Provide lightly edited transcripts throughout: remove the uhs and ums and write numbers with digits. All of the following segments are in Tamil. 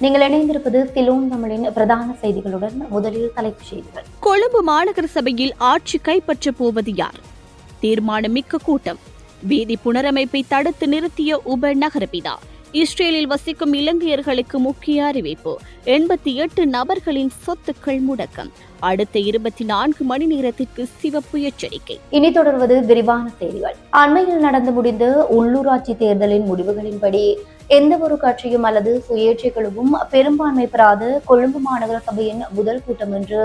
நீங்கள் இணைந்திருப்பது சிலோன் தமிழின் பிரதான செய்திகளுடன். முதலில் தலைப்புச் செய்திகள். கொழும்பு மாநகர சபையில் ஆட்சி கைப்பற்ற போவது யார்? தீர்மானமிக்க கூட்டம். வீதி புனரமைப்பை தடுத்து நிறுத்திய உப நகரபிதா. இஸ்ரேலில் வசிக்கும் இலங்கையர்களுக்கு முக்கிய அறிவிப்பு. 88 நபர்களின் சொத்துக்கள் முடக்கம். அடுத்த 24 மணி நேரத்திற்கு சிவப்பு எச்சரிக்கை. இனி தொடர்வது விரிவான செய்திகள். அண்மையில் நடந்து முடிந்த உள்ளூராட்சி தேர்தலின் முடிவுகளின்படி எந்த ஒரு கட்சியும் அல்லது சுயேட்சை குழுவும் பெரும்பான்மை பெறாத கொழும்பு மாநகர சபையின் முதல் கூட்டம் இன்று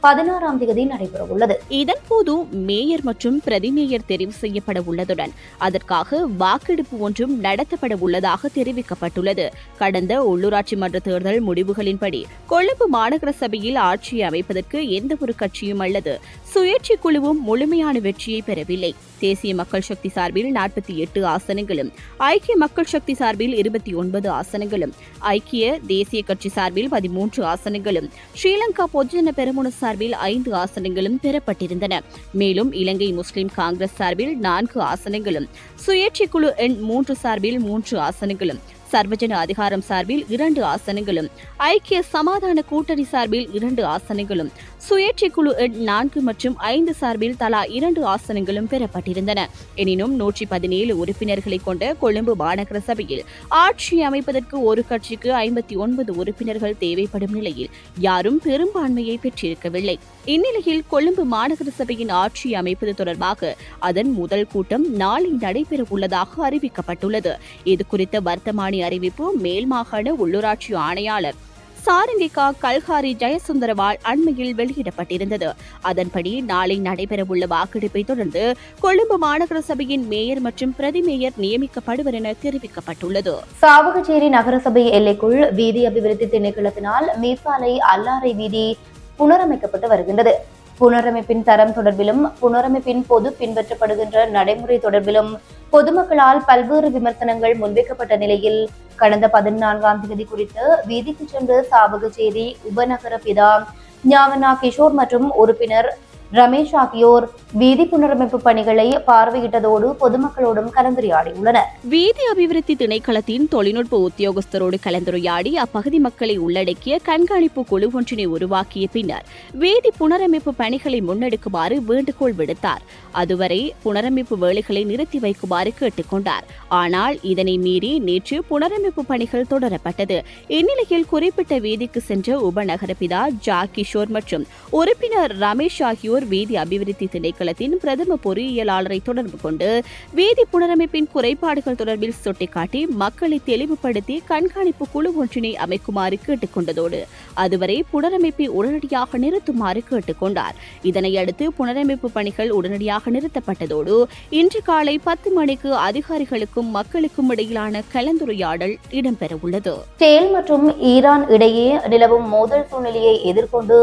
16ஆம் தேதி நடைபெறவுள்ளது. இதன்போது மேயர் மற்றும் பிரதி மேயர் தெரிவு செய்யப்பட உள்ளதுடன் அதற்காக வாக்கெடுப்பு ஒன்றும் நடத்தப்பட உள்ளதாக தெரிவிக்கப்பட்டுள்ளது. கடந்த உள்ளூராட்சி மன்ற தேர்தல் முடிவுகளின்படி கொழும்பு மாநகர சபையில் ஆட்சியை அமைப்பதற்கு எந்த ஒரு கட்சியும் அல்லது சுயேட்சை குழுவும் முழுமையான வெற்றியை பெறவில்லை. தேசிய மக்கள் சக்தி சார்பில் 48 ஆசனங்களும், ஐக்கிய மக்கள் சக்தி சார்பில் 29 ஆசனங்களும், ஐக்கிய தேசிய கட்சி சார்பில் 13 ஆசனங்களும், ஸ்ரீலங்கா பொதுஜன பெரமுன சார்பில் 5 ஆசனங்களும் பெறப்பட்டிருந்தன. மேலும் இலங்கை முஸ்லிம் காங்கிரஸ் சார்பில் 4 ஆசனங்களும், சுயேட்சை குழு எண் 3 சார்பில் 3 ஆசனங்களும், சர்வஜன அதிகாரம் சார்பில் 2 ஆசனங்களும், ஐக்கிய சமாதான கூட்டணி சார்பில் 2 ஆசனங்களும், சுயேட்சை குழு எண் 4 மற்றும் 5 சார்பில் தலா 2 ஆசனங்களும் பெறப்பட்டிருந்தன. எனினும் 117 உறுப்பினர்களை கொண்ட கொழும்பு மாநகர சபையில் ஆட்சி அமைப்பதற்கு ஒரு கட்சிக்கு 59 உறுப்பினர்கள் தேவைப்படும் நிலையில் யாரும் பெரும்பான்மையை பெற்றிருக்கவில்லை. இந்நிலையில் கொழும்பு மாநகர சபையின் ஆட்சி அமைப்பது தொடர்பாக அதன் முதல் கூட்டம் நாளை நடைபெற உள்ளதாக அறிவிக்கப்பட்டுள்ளது. இதுகுறித்த வர்த்தமானி அறிவிப்பு மேல் மாகாண உள்ளூராட்சி ஆணையாளர் சாரங்கிகா கல்ஹாரி ஜெயசுந்தரவால் அண்மையில் வெளியிடப்பட்டிருந்தது. அதன்படி நாளை நடைபெறவுள்ள வாக்கெடுப்பை தொடர்ந்து கொழும்பு மாநகர சபையின் மேயர் மற்றும் பிரதி மேயர் நியமிக்கப்படுவர் என தெரிவிக்கப்பட்டுள்ளது. சாவகச்சேரி நகரசபை எல்லைக்குள் வீதி அபிவிருத்தி திணைக்களத்தினால் மீசாலை அல்லாரை வீதி புனரமைக்கப்பட்டு வருகின்றது. புனரமைப்பின் தரம் தொடர்பிலும் புனரமைப்பின் பொது பின்பற்றப்படுகின்ற நடைமுறை தொடர்பிலும் பொதுமக்களால் பல்வேறு விமர்சனங்கள் முன்வைக்கப்பட்ட நிலையில் கடந்த 14ஆம் தேதி குறித்து வீதிக்கு சென்று சாவகச்சேரி உபநகர பிதா ஞாவனா கிஷோர் மற்றும் உறுப்பினர் ரமேஷ் ஆகியோர் வீதி புனரமைப்பு பணிகளை பார்வையிட்டதோடு பொதுமக்களோடும் கலந்துரையாடியுள்ளனர். வீதி அபிவிருத்தி திணைக்களத்தின் தொழில்நுட்ப உத்தியோகஸ்தரோடு கலந்துரையாடி அப்பகுதி மக்களை உள்ளடக்கிய கண்காணிப்பு குழு ஒன்றினை உருவாக்கிய பின்னர் வீதி புனரமைப்பு பணிகளை முன்னெடுக்குமாறு வேண்டுகோள் விடுத்தார். அதுவரை புனரமைப்பு வேலைகளை நிறுத்தி வைக்குமாறு கேட்டுக்கொண்டார். ஆனால் இதனை மீறி நேற்று புனரமைப்பு பணிகள் தொடரப்பட்டது. இந்நிலையில் குறிப்பிட்ட வீதிக்கு சென்ற உபநகரபிதா ஜா கிஷோர் மற்றும் உறுப்பினர் ரமேஷ் ஆகியோர் வீதி அபிவிருத்தி திணைக்களத்தின் பிரதம பொறியியலாளரை தொடர்பு கொண்டு வீதி புனரமைப்பின் குறைபாடுகள் தொடர்பில் சுட்டிக்காட்டி மக்களை தெளிவுபடுத்தி கண்காணிப்பு குழு ஒன்றினை அமைக்குமாறு கேட்டுக்கொண்டதோடு அதுவரை புனரமைப்பை உடனடியாக நிறுத்துமாறு கேட்டுக்கொண்டார். இதனையடுத்து புனரமைப்பு பணிகள் உடனடியாக நிறுத்தப்பட்டதோடு இன்று காலை 10 மணிக்கு அதிகாரிகளுக்கும் மக்களுக்கும் இடையிலான கலந்துரையாடல் இடம்பெறவுள்ளது. இஸ்ரேல் மற்றும் ஈரான் இடையே நிலவும் மோதல் சூழ்நிலையை எதிர்கொண்டு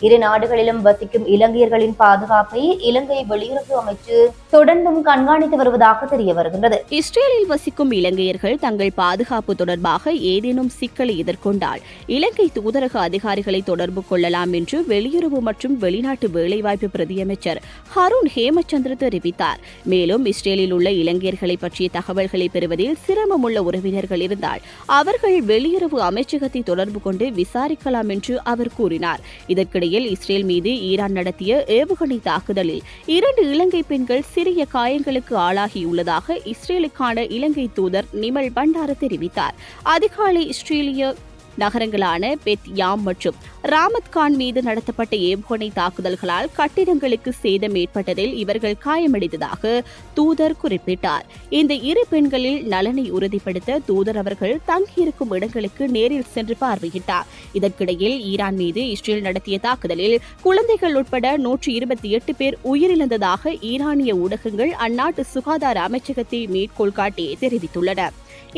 இரு நாடுகளிலும் வசிக்கும் இலங்கையர்களின் பாதுகாப்பை இலங்கை வெளியுறவு அமைச்சு தொடர்ந்தும் கண்காணித்து வருவதாக தெரிய வருகின்றது. இஸ்ரேலில் வசிக்கும் இலங்கையர்கள் தங்கள் பாதுகாப்பு தொடர்பாக ஏதேனும் சிக்கலை எதிர்கொண்டால் இலங்கை தூதரக அதிகாரிகளை தொடர்பு கொள்ளலாம் என்று வெளியுறவு மற்றும் வெளிநாட்டு வேலைவாய்ப்பு பிரதியமைச்சர் ஹருண் ஹேமச்சந்திர தெரிவித்தார். மேலும் இஸ்ரேலில் உள்ள இலங்கையர்களை பற்றிய தகவல்களை பெறுவதில் சிரமமுள்ள உறவினர்கள் இருந்தால் அவர்கள் வெளியுறவு அமைச்சகத்தை தொடர்பு கொண்டு விசாரிக்கலாம் என்று அவர் கூறினார். இதற்கிடையில் இஸ்ரேல் மீது ஈரான் நடத்திய ஏவுகணை தாக்குதலில் 2 இலங்கை பெண்கள் சிறிய காயங்களுக்கு ஆளாகியுள்ளதாக இஸ்ரேலுக்கான இலங்கை தூதர் நிமல் பண்டார தெரிவித்தார். அதிகாலை இஸ்ரேலிய நகரங்களான பெத் யாம் மற்றும் ராமத் கான் மீது நடத்தப்பட்ட ஏவுகணை தாக்குதல்களால் கட்டிடங்களுக்கு சேதம் ஏற்பட்டதில் இவர்கள் காயமடைந்ததாக தூதர் குறிப்பிட்டார். இந்த 2 பெண்களில் நலனை உறுதிப்படுத்த தூதர் அவர்கள் தங்கியிருக்கும் இடங்களுக்கு நேரில் சென்று பார்வையிட்டார். இதற்கிடையில் ஈரான் மீது இஸ்ரேல் நடத்திய தாக்குதலில் குழந்தைகள் உட்பட 128 பேர் உயிரிழந்ததாக ஈரானிய ஊடகங்கள் அந்நாட்டு சுகாதார அமைச்சகத்தை மேற்கோள் காட்டி தெரிவித்துள்ளன.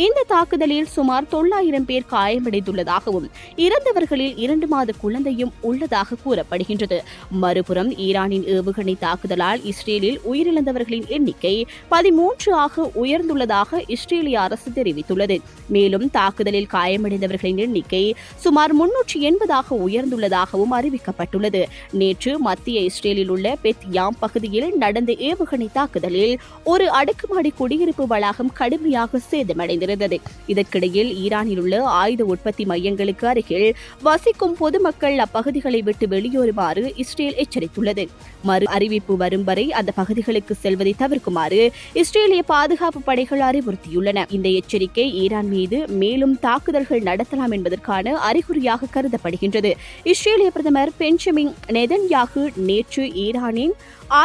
இந்த தாக்குதலில் சுமார் 900 பேர் காயமடைந்துள்ளதாகவும் இறந்தவர்களில் 2 மாத குழந்தையும் உள்ளதாக கூறப்படுகின்றது. மறுபுறம் ஈரானின் ஏவுகணை தாக்குதலால் இஸ்ரேலில் உயிரிழந்தவர்களின் எண்ணிக்கை 13 ஆக உயர்ந்துள்ளதாக இஸ்ரேலிய அரசு தெரிவித்துள்ளது. மேலும் தாக்குதலில் காயமடைந்தவர்களின் எண்ணிக்கை சுமார் 380 உயர்ந்துள்ளதாகவும் அறிவிக்கப்பட்டுள்ளது. நேற்று மத்திய இஸ்ரேலில் உள்ள பெத் யாம் பகுதியில் நடந்த ஏவுகணை தாக்குதலில் ஒரு அடுக்குமாடி குடியிருப்பு வளாகம் கடுமையாக சேதமடைந்தது. அடைந்திருந்தது. இதற்கிடையில் ஈரானில் உள்ள ஆயுத உற்பத்தி மையங்களுக்கு அருகில் வசிக்கும் பொதுமக்கள் அப்பகுதிகளை விட்டு வெளியேறுமாறு இஸ்ரேல் எச்சரித்துள்ளது. மறு அறிவிப்பு வரும் வரை அந்த பகுதிகளுக்கு செல்வதை தவிர்க்குமாறு இஸ்ரேலிய பாதுகாப்பு படைகள் அறிவுறுத்தியுள்ளன. இந்த எச்சரிக்கை ஈரான் மீது மேலும் தாக்குதல்கள் நடத்தலாம் என்பதற்கான அறிகுறியாக கருதப்படுகின்றது. இஸ்ரேலிய பிரதமர் பெஞ்சமின் நெதன்யாகு நேற்று ஈரானின்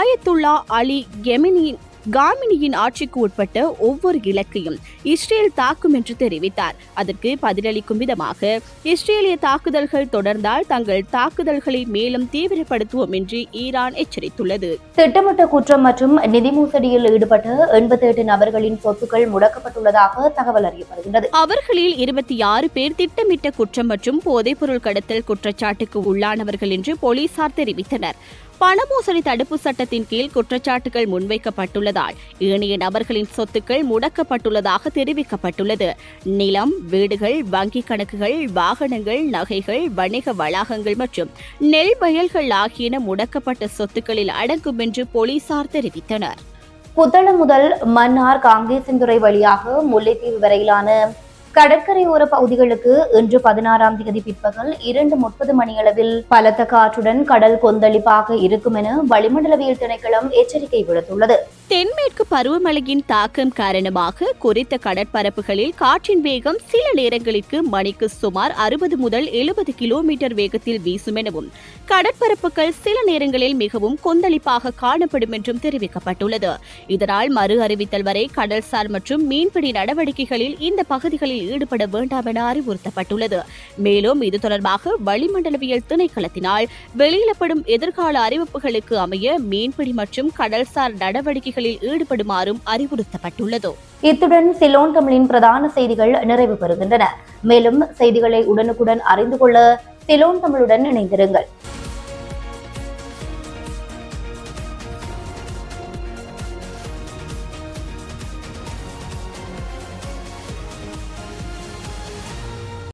ஆயத்துல்லா அலி காமினியின் ஆட்சிக்கு உட்பட்ட ஒவ்வொரு இலக்கையும் இஸ்ரேல் தாக்கும் என்று தெரிவித்தார். அதற்கு பதிலளிக்கும் விதமாக இஸ்ரேலிய தாக்குதல்கள் தொடர்ந்தால் தங்கள் தாக்குதல்களை மேலும் தீவிரப்படுத்துவோம் என்று ஈரான் எச்சரித்துள்ளது. திட்டமிட்ட குற்றம் மற்றும் நிதி மோசடியில் ஈடுபட்ட 88 நபர்களின் சொத்துக்கள் முடக்கப்பட்டுள்ளதாக தகவல் அறியப்படுகின்றது. அவர்களில் 26 பேர் திட்டமிட்ட குற்றம் மற்றும் போதைப்பொருள் கடத்தல் குற்றச்சாட்டுக்கு உள்ளானவர்கள் என்று போலீசார் தெரிவித்தனர். பணமோசடி தடுப்பு சட்டத்தின் கீழ் குற்றச்சாட்டுகள் முன்வைக்கப்பட்டுள்ளதால் ஏனைய நபர்களின் சொத்துக்கள் முடக்கப்பட்டுள்ளதாக தெரிவிக்கப்பட்டுள்ளது. நிலம், வீடுகள், வங்கிக் கணக்குகள், வாகனங்கள், நகைகள், வணிக வளாகங்கள் மற்றும் நெல் வயல்கள் ஆகியன முடக்கப்பட்ட சொத்துக்களில் அடங்கும் என்று போலீசார் தெரிவித்தனர். புத்தளம் முதல் மன்னார் காங்கேசன்துறை வழியாக முல்லைத்தீவு வரையிலான கடற்கரையோர பகுதிகளுக்கு இன்று 16ஆம் தேதி பிற்பகல் 2:30 மணியளவில் பலத்த காற்றுடன் கடல் கொந்தளிப்பாக இருக்கும் என வளிமண்டலவியல் திணைக்களம் எச்சரிக்கை விடுத்துள்ளது. தென்மேற்கு பருவமழையின் தாக்கம் காரணமாக குறித்த கடற்பரப்புகளில் காற்றின் வேகம் சில நேரங்களுக்கு மணிக்கு சுமார் 60 முதல் 70 கிலோமீட்டர் வேகத்தில் வீசும் எனவும் கடற்பரப்புகள் சில நேரங்களில் மிகவும் கொந்தளிப்பாக காணப்படும் என்றும் தெரிவிக்கப்பட்டுள்ளது. இதனால் மறு அறிவித்தல் வரை கடல்சார் மற்றும் மீன்பிடி நடவடிக்கைகளில் இந்த பகுதிகளில் ஈடுபட வேண்டாம் என அறிவுறுத்தப்பட்டுள்ளது. மேலும் இது தொடர்பாக வளிமண்டலவியல் திணைக்களத்தினால் வெளியிடப்படும் எதிர்கால அறிவிப்புகளுக்கு அமைய மீன்பிடி மற்றும் கடல்சார் நடவடிக்கைகளில் ஈடுபடுமாறும் அறிவுறுத்தப்பட்டுள்ளது. இத்துடன் சிலோன் தமிழின் பிரதான செய்திகள் நிறைவு பெறுகின்றன. மேலும் செய்திகளை உடனுக்குடன் அறிந்து கொள்ள சிலோன் தமிழுடன் இணைந்திருங்கள்.